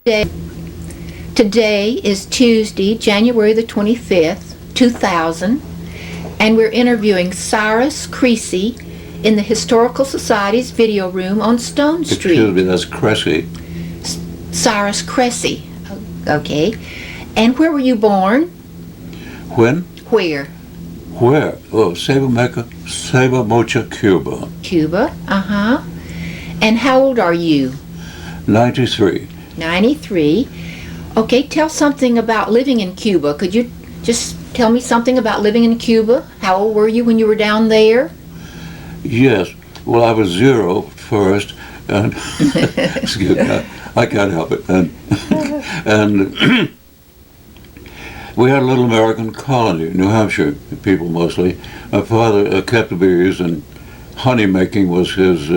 Today, today is Tuesday, January the 25th, 2000, and we're interviewing Cyrus Cressy in the Historical Society's video room on Stone Street. Excuse me, that's Cressy. Cyrus Cressy. Okay. And where were you born? When? Where? Where? Oh, Ceiba Mocha, Cuba. Cuba. Uh-huh. And how old are you? 93. 93. Okay, tell something about living in Cuba. Could you just tell me something about living in Cuba? How old were you when you were down there? Yes. Well, I was 0 first, and excuse me, I can't help it. And we had a little American colony, New Hampshire people mostly. My father kept the bees, and honey making was his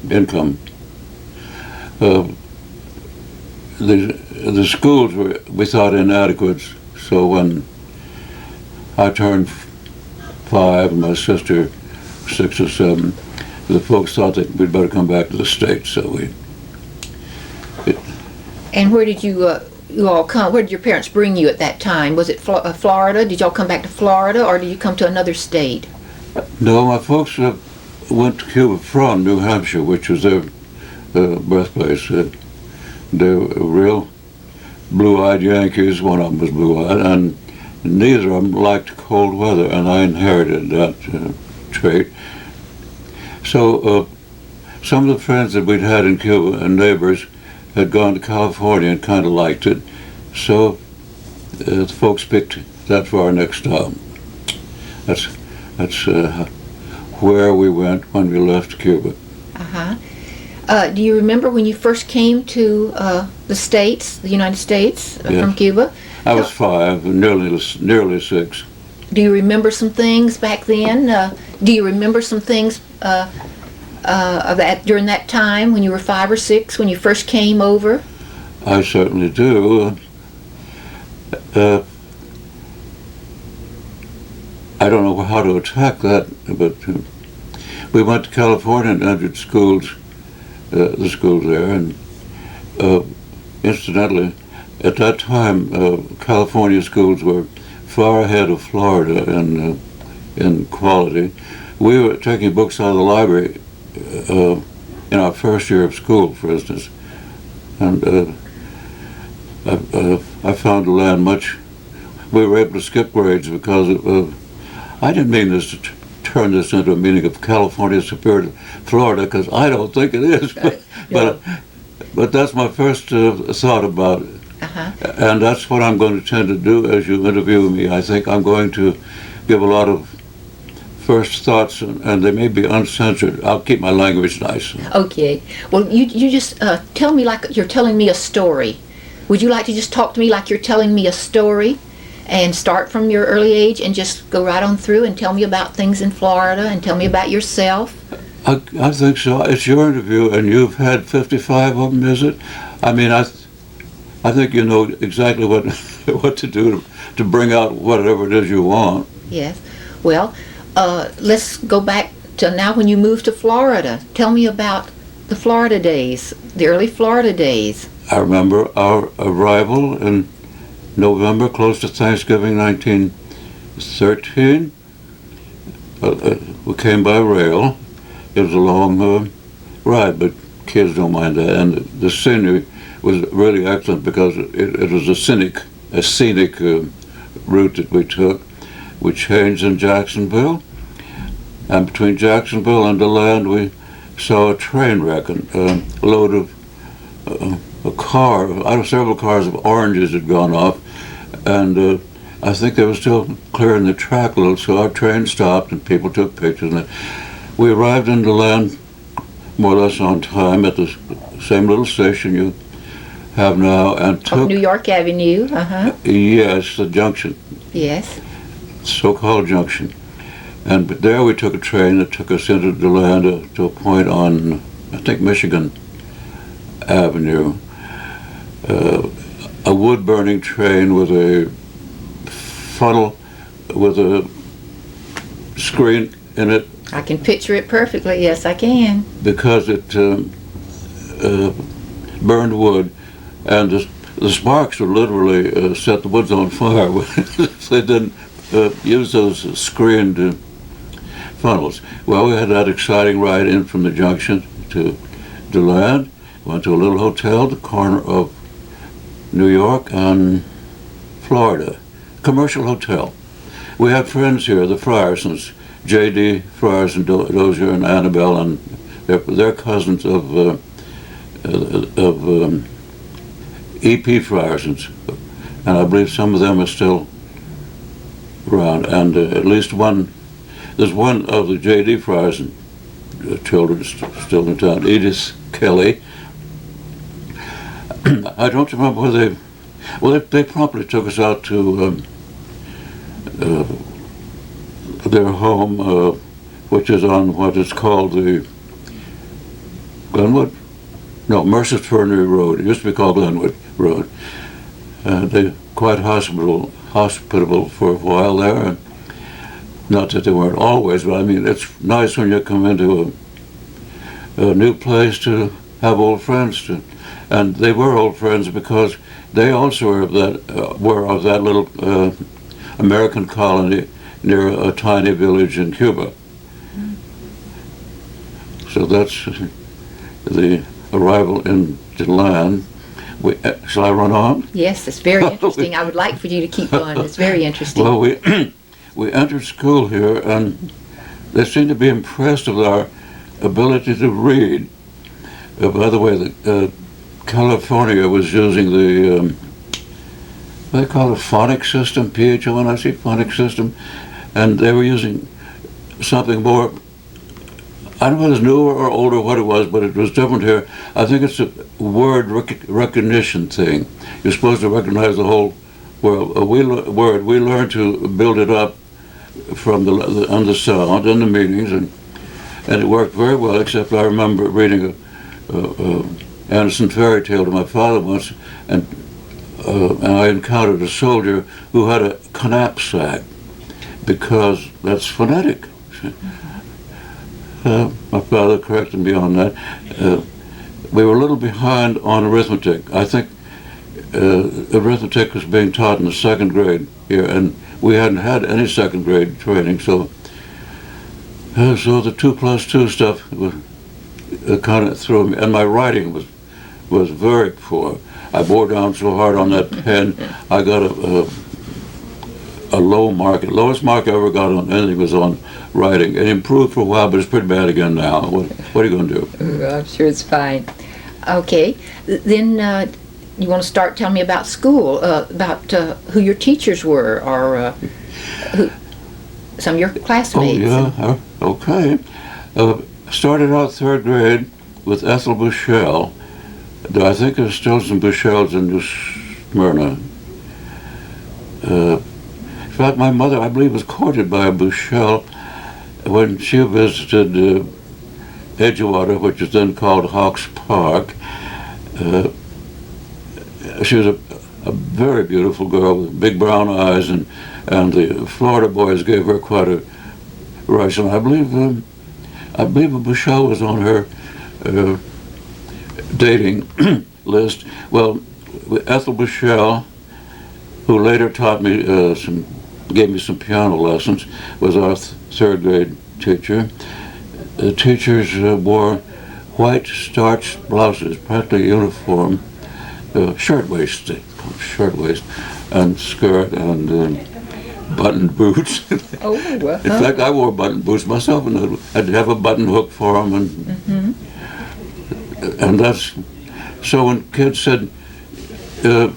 income. The schools were, we thought, inadequate, so when I turned 5 and my sister 6 or 7, the folks thought that we'd better come back to the States, so we... And where did you all come? Where did your parents bring you at that time? Was it Florida? Did y'all come back to Florida, or did you come to another state? No, my folks went to Cuba from New Hampshire, which was their birthplace. They were real blue-eyed Yankees. One of them was blue-eyed, and neither of them liked cold weather, and I inherited that trait. So some of the friends that we'd had in Cuba and neighbors had gone to California and kind of liked it, so the folks picked that for our next stop. That's where we went when we left Cuba. Uh-huh. Do you remember when you first came to the States, the United States, Yes. from Cuba? I was 5, nearly 6. Do you remember some things back then? Do you remember some things of that during that time when you were 5 or 6, when you first came over? I certainly do. I don't know how to attack that, but we went to California and entered schools, the schools there, and incidentally, at that time, California schools were far ahead of Florida in quality. We were taking books out of the library in our first year of school, for instance, and I found the land much. We were able to skip grades because I didn't mean this to turn this into a meaning of California superior to Florida, because I don't think it is. But that's my first thought about it. Uh-huh. And that's what I'm going to tend to do as you interview me. I think I'm going to give a lot of first thoughts, and they may be uncensored. I'll keep my language nice. Okay. Well, you just tell me like you're telling me a story. Would you like to just talk to me like you're telling me a story, and start from your early age and just go right on through and tell me about things in Florida and tell me about yourself? I think so. It's your interview, and you've had 55 of them, is it? I mean, I think you know exactly what to do to bring out whatever it is you want. Yes. Well, let's go back to now when you moved to Florida. Tell me about the Florida days, the early Florida days. I remember our arrival in November, close to Thanksgiving, 1913. We came by rail. It was a long ride, but kids don't mind that. And the scenery was really excellent because it was a scenic route that we took. We changed in Jacksonville, and between Jacksonville and DeLand, we saw a train wreck, a load of several cars of oranges had gone off, and I think they were still clearing the track a little, so our train stopped and people took pictures. And we arrived in DeLand more or less on time at the same little station you have now, and took New York Avenue. Uh-huh. Yes, the junction. Yes. So-called junction. And there we took a train that took us into DeLand to a point on, I think, Michigan Avenue. A wood-burning train with a funnel with a screen in it. I can picture it perfectly. Yes, I can. Because it burned wood. and the sparks would literally set the woods on fire if they didn't use those screened funnels. Well, we had that exciting ride in from the junction to land. Went to a little hotel, the corner of New York and Florida, commercial hotel. We had friends here, the Friersons, J.D. Frierson, Dozier, and Annabelle, and they're cousins of E.P. Friersons, and I believe some of them are still around. And at least there's one of the J.D. Frierson children still in town, Edith Kelly. I don't remember whether they promptly took us out to their home, which is on what is called the Glenwood? No, Mercer's Fernery Road. It used to be called Glenwood Road. They quite hospitable for a while there. And not that they weren't always, but I mean, it's nice when you come into a new place to have old friends. And they were old friends because they also were of that little American colony near a tiny village in Cuba. So that's the arrival in the land. Shall I run on? Yes, it's very interesting. I would like for you to keep going. It's very interesting. Well, we entered school here, and they seemed to be impressed with our ability to read. By the way, California was using the they call it phonic system, P-H-O-N-I-C, phonic system, and they were using something more, I don't know if it was newer or older, what it was, but it was different here. I think it's a word recognition thing. You're supposed to recognize the whole word. We learned to build it up from on the sound and the meanings, and it worked very well, except I remember reading a Anderson fairy tale to my father once, and I encountered a soldier who had a knapsack, because that's phonetic. My father corrected me on that. We were a little behind on arithmetic. I think arithmetic was being taught in the second grade here, and we hadn't had any second grade training, so the 2 plus 2 stuff kind of threw me, and my writing was very poor. I bore down so hard on that pen, I got a low mark. The lowest mark I ever got on anything was on writing. It improved for a while, but it's pretty bad again now. What are you going to do? I'm sure it's fine. Okay, then you want to start telling me about school, about who your teachers were, or some of your classmates. Oh, yeah, okay. Started out third grade with Ethel Bushell. I think there's still some Bushells in New Smyrna. In fact, my mother, I believe, was courted by a Bushell when she visited Edgewater, which is then called Hawks Park. She was a very beautiful girl with big brown eyes, and the Florida boys gave her quite a rush. And I believe a Bushell was on her dating list. Well, Ethel Bushell, who later taught me gave me some piano lessons, was our third grade teacher. The teachers wore white starched blouses, practically uniform, shirt waist, and skirt, and buttoned boots. Oh, In fact, I wore buttoned boots myself, and I'd have a button hook for them, and that's so. When kids said, "Do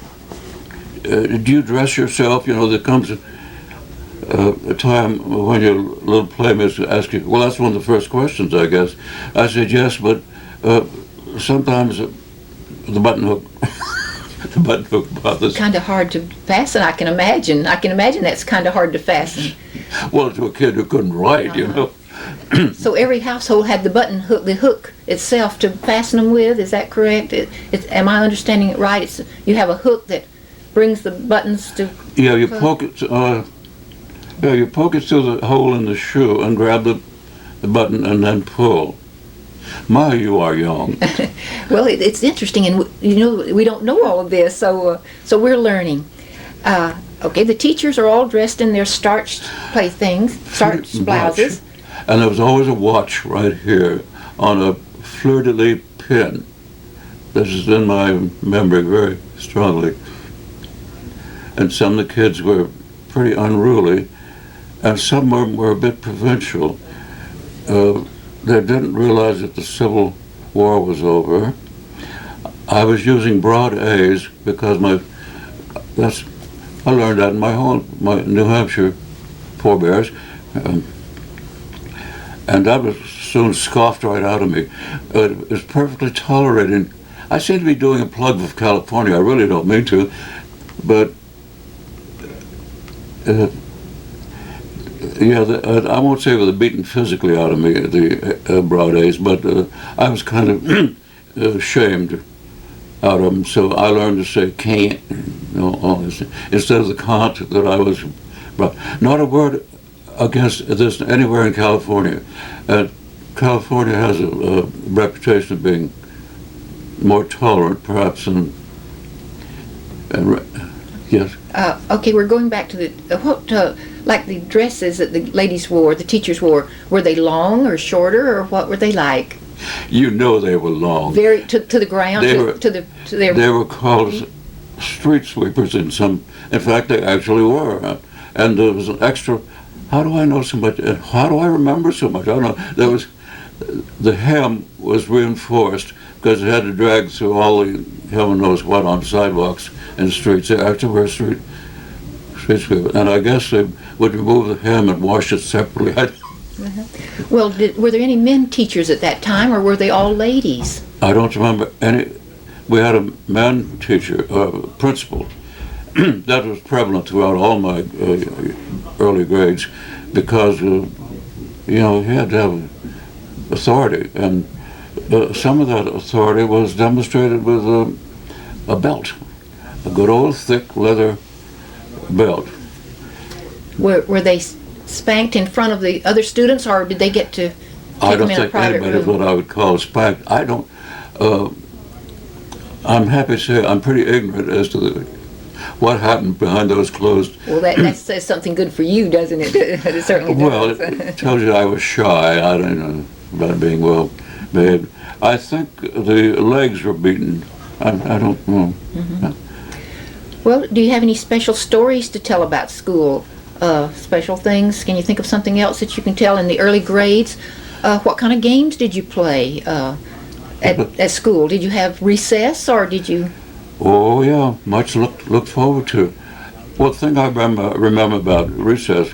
you dress yourself?" You know, there comes a time when your little playmates ask you. Well, that's one of the first questions, I guess. I said yes, but sometimes the button hook. The button hook bothers. Kind of hard to fasten. I can imagine that's kind of hard to fasten. Well, to a kid who couldn't write, you know. So every household had the button hook, the hook itself to fasten them with. Is that correct? Am I understanding it right? You have a hook that brings the buttons to. Yeah, you poke it. You poke it through the hole in the shoe and grab the button and then pull. My, you are young. Well, it's interesting, and we don't know all of this, so we're learning. Okay, the teachers are all dressed in their starched playthings, starched blouses. And there was always a watch right here on a fleur-de-lis pin. This is in my memory very strongly. And some of the kids were pretty unruly, and some of them were a bit provincial. They didn't realize that the Civil War was over. I was using broad A's because I learned that in my New Hampshire forebears, and that was soon scoffed right out of me. It was perfectly tolerated. I seem to be doing a plug for California. I really don't mean to, but I won't say they were beaten physically out of me, the broad A's, but I was kind of shamed out of them. So I learned to say can't, all this, instead of the can't that I was. Not a word against this anywhere in California. California has a reputation of being more tolerant, perhaps, yes. Okay, we're going back to like the dresses that the ladies wore, the teachers wore. Were they long or shorter, or what were they like? You know they were long. Very to the ground. They were called street sweepers in some. In fact, they actually were. And there was an extra. How do I know so much? How do I remember so much? I don't know. There was the hem was reinforced because it had to drag through all the heaven knows what on sidewalks and streets. They actually were street sweepers, and I guess they would remove the hem and wash it separately. Well, were there any men teachers at that time, or were they all ladies? I don't remember any. We had a man teacher, principal. That was prevalent throughout all my early grades, because he had to have authority, and some of that authority was demonstrated with a belt, a good old thick leather belt. Were they spanked in front of the other students, or did they get to take them in a private room? I don't think anybody is what I would call spanked. I don't. I'm happy to say I'm pretty ignorant as to what happened behind those closed. Well, that says something good for you, doesn't it? It certainly does. Well, it tells you I was shy. I don't know about being well behaved. I think the legs were beaten. I don't know. Mm-hmm. Well, do you have any special stories to tell about school? Special things? Can you think of something else that you can tell in the early grades? What kind of games did you play at school? Did you have recess, or did you? Oh yeah, much looked forward to. One thing I remember about recess,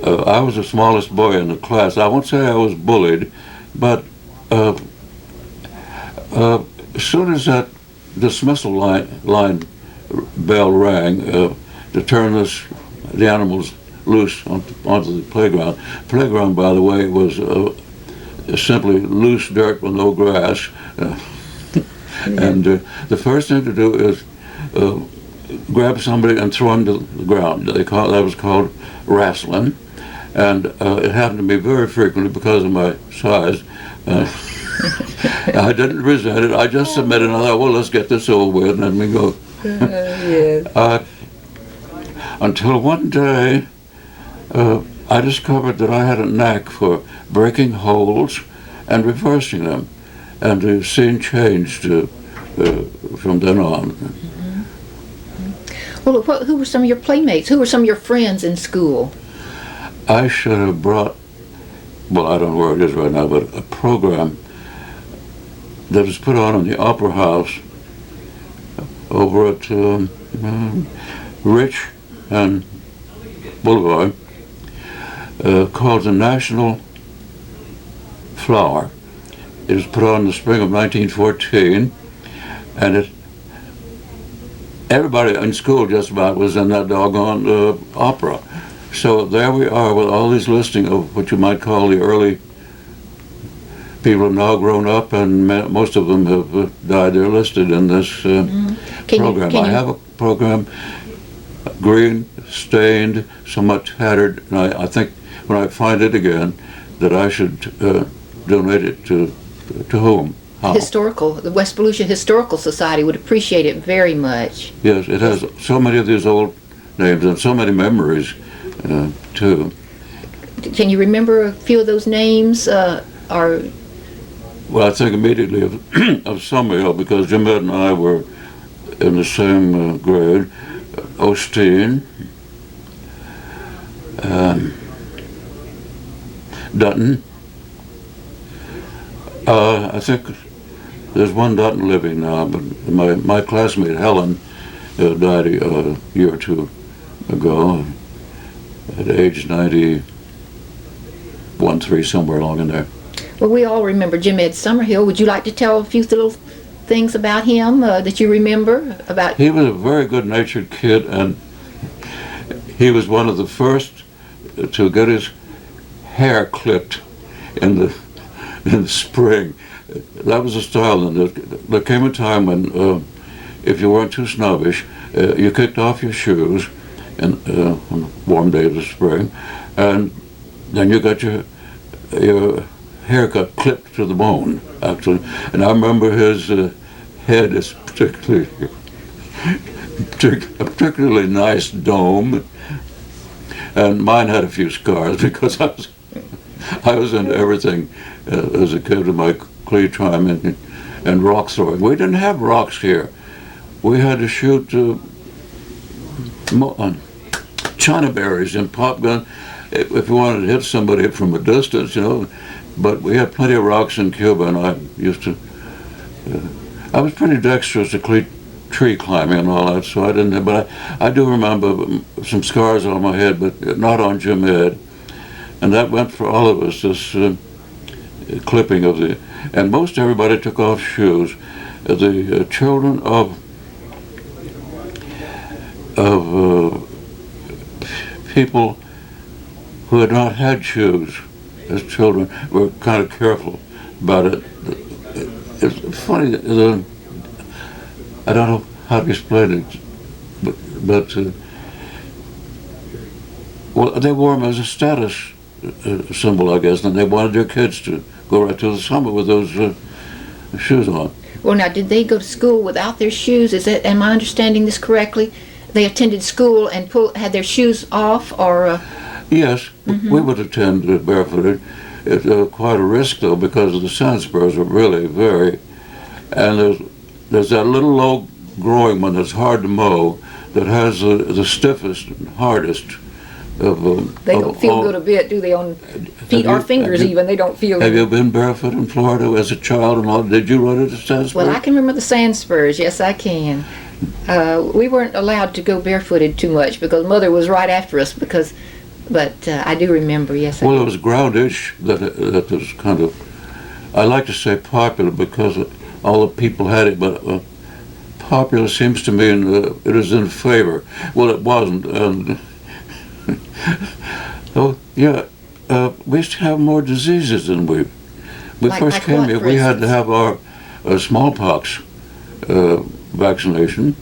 I was the smallest boy in the class. I won't say I was bullied, but as soon as that dismissal line bell rang to turn the animals loose onto the playground. Playground, by the way, was simply loose dirt with no grass. And the first thing to do is grab somebody and throw him to the ground. That was called wrestling, and it happened to me very frequently because of my size. I didn't resent it. I just submitted, and I thought, well, let's get this over with, and let me go. Yes. Until one day, I discovered that I had a knack for breaking holes and reversing them, and the scene changed from then on. Mm-hmm. Well, who were some of your playmates? Who were some of your friends in school? I should have brought, well, I don't know where it is right now, but a program that was put on in the Opera House over at Rich and Boulevard, called the National Flower. It was put on in the spring of 1914, and everybody in school just about was in that doggone opera. So there we are with all these listing of what you might call the early people have now grown up, and most of them have died. They're listed in this program. I have a program, green, stained, somewhat tattered, and I think when I find it again that I should donate it to To whom? How? The West Volusia Historical Society would appreciate it very much. Yes, it has so many of these old names and so many memories, too. Can you remember a few of those names? Well, I think immediately of, of Summerhill, because Jim Ed and I were in the same grade. Osteen, Dutton. I think there's one Dutton living now, but my classmate Helen died a year or two ago at age 91, 3, somewhere along in there. Well, we all remember Jim Ed Summerhill. Would you like to tell a few little things about him that you remember? He was a very good-natured kid, and he was one of the first to get his hair clipped in the spring. That was the style. And there came a time when, if you weren't too snobbish, you kicked off your shoes on a warm day of the spring, and then you got your haircut clipped to the bone, actually. And I remember his head is a particularly nice dome, and mine had a few scars because I was into everything as a kid with my clay time and rock throwing. We didn't have rocks here. We had to shoot china berries and pop gun if you wanted to hit somebody from a distance, you know. But we had plenty of rocks in Cuba, and I used to. I was pretty dexterous at tree climbing and all that, so I didn't. But I do remember some scars on my head, but not on Jim Ed. And that went for all of us. This clipping of the, and most everybody took off shoes. The children of people who had not had shoes as children were kind of careful about it. It's funny, I don't know how to explain it, but well, they wore them as a status symbol, I guess, and they wanted their kids to go right to the summit with those shoes on. Well, now, did they go to school without their shoes? Am I understanding this correctly? They attended school and had their shoes off, or? Yes, we would attend barefooted. It's quite a risk, though, because the sand spurs are really very, and there's that little low growing one that's hard to mow that has the stiffest and hardest of they don't feel good a bit, do they, on feet or fingers even? They don't feel good. Have you been barefoot in Florida as a child and all? Did you run into sand spurs? Well, I can remember the sand spurs. Yes, I can. We weren't allowed to go barefooted too much because Mother was right after us. But I do remember. Yes. Well, it was groundish that was kind of. I like to say popular because all the people had it, but popular seems to mean it is in favor. Well, it wasn't. And oh yeah, we used to have more diseases than we first came here. We had to have our smallpox vaccination.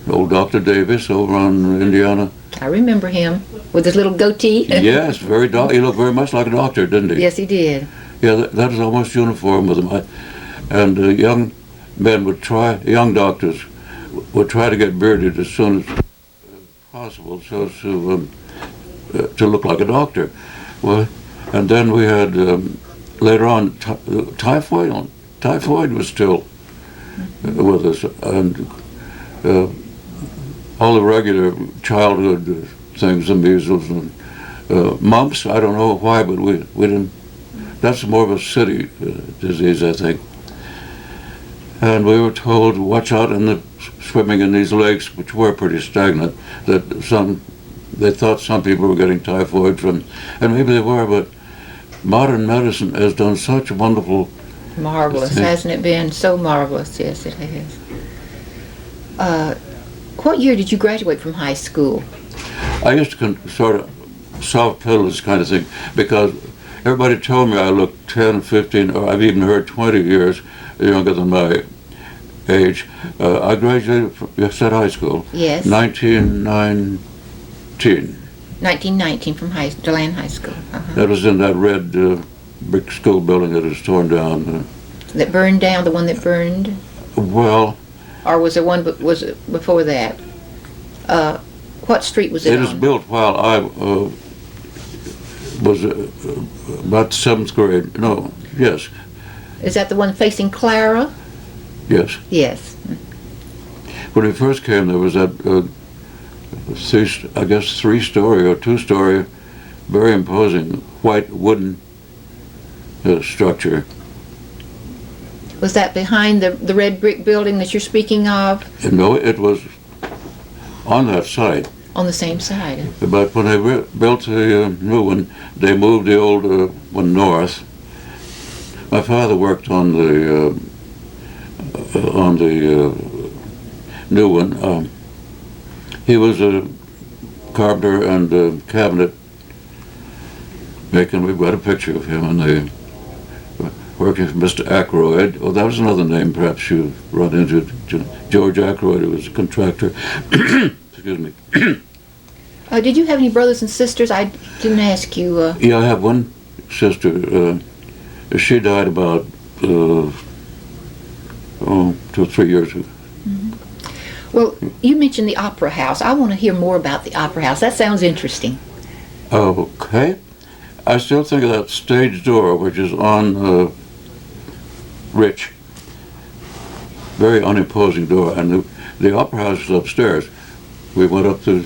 Old Dr. Davis over on Indiana. I remember him with his little goatee. Yes, he looked very much like a doctor, didn't he? Yes, he did. Yeah, that was almost uniform with him. And young young doctors would try to get bearded as soon as possible so as to look like a doctor. Well, and then we had, later on, typhoid. Typhoid was still with us. And all the regular childhood things, the measles and mumps. I don't know why, but we didn't. That's more of a city disease, I think. And we were told, watch out swimming in these lakes, which were pretty stagnant. That they thought some people were getting typhoid from, and maybe they were, but modern medicine has done such a wonderful. Marvelous, hasn't it been? So marvelous, yes, it has. What year did you graduate from high school? I used to sort of soft pedal this kind of thing because everybody told me I looked 10, 15, or I've even heard 20 years younger than my age. I graduated from high school. Yes. 1919. 1919 from DeLand High School. That was in that red brick school building that is torn down. that burned down, the one that burned? Well, Or was there one, was it before that? What street was it it on? was built while I was about 7th grade. No, yes, Is that the one facing Clara? yes. Yes. When we first came, there was that, I guess, 3-story or 2-story, very imposing white wooden structure. Was that behind the red brick building that you're speaking of? And no, it was on that site. On the same side. But when they built the new one, they moved the old one north. My father worked on the new one. He was a carpenter and cabinet making. We've got a picture of him, and they working for Mr. Ackroyd. Oh, that was another name perhaps you've run into. George Ackroyd, who was a contractor. Excuse me. Did you have any brothers and sisters? I didn't ask you. Yeah, I have one sister. She died about 2 or 3 years ago. Well, you mentioned the Opera House. I want to hear more about the Opera House. That sounds interesting. Okay. I still think of that stage door, which is on Rich. Very unimposing door. And the Opera House is upstairs. We went up to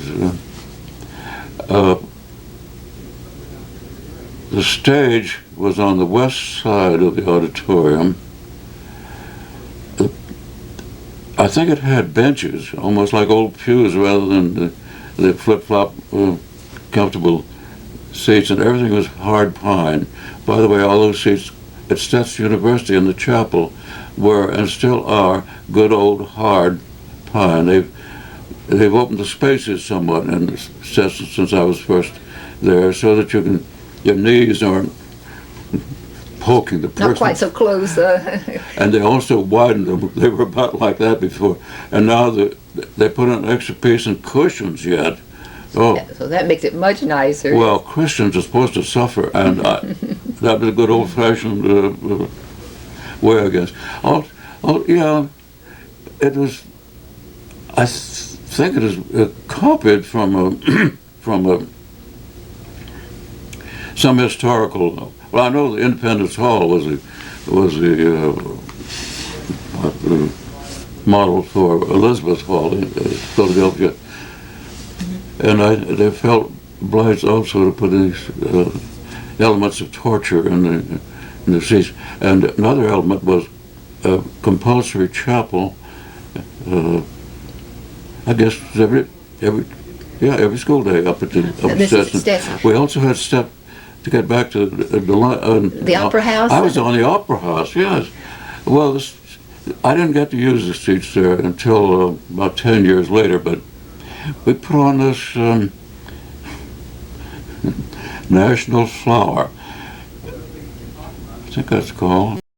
the stage was on the west side of the auditorium. I think it had benches, almost like old pews, rather than the flip-flop comfortable seats, and everything was hard pine. By the way, all those seats at Stetson University in the chapel were, and still are, good old hard pine. They've opened the spaces somewhat in Stetson since I was first there, so that your knees aren't poking the person. Not quite so close. And they also widened them. They were about like that before, and now they put an extra piece in cushions yet. Oh, So that makes it much nicer. well, Christians are supposed to suffer, and that was a good old-fashioned way, I guess. Oh, yeah, it was. I think it is copied from some historical. Well, I know the Independence Hall was the model for Elizabeth Hall in Philadelphia. And they felt obliged also to put these elements of torture in the seats. And another element was a compulsory chapel. I guess every school day up at Stetson. We also had step to get back to the Opera House. I was on the Opera House. Yes. Well, I didn't get to use the seats there until about 10 years later, but we put on this National Flower, I think that's called.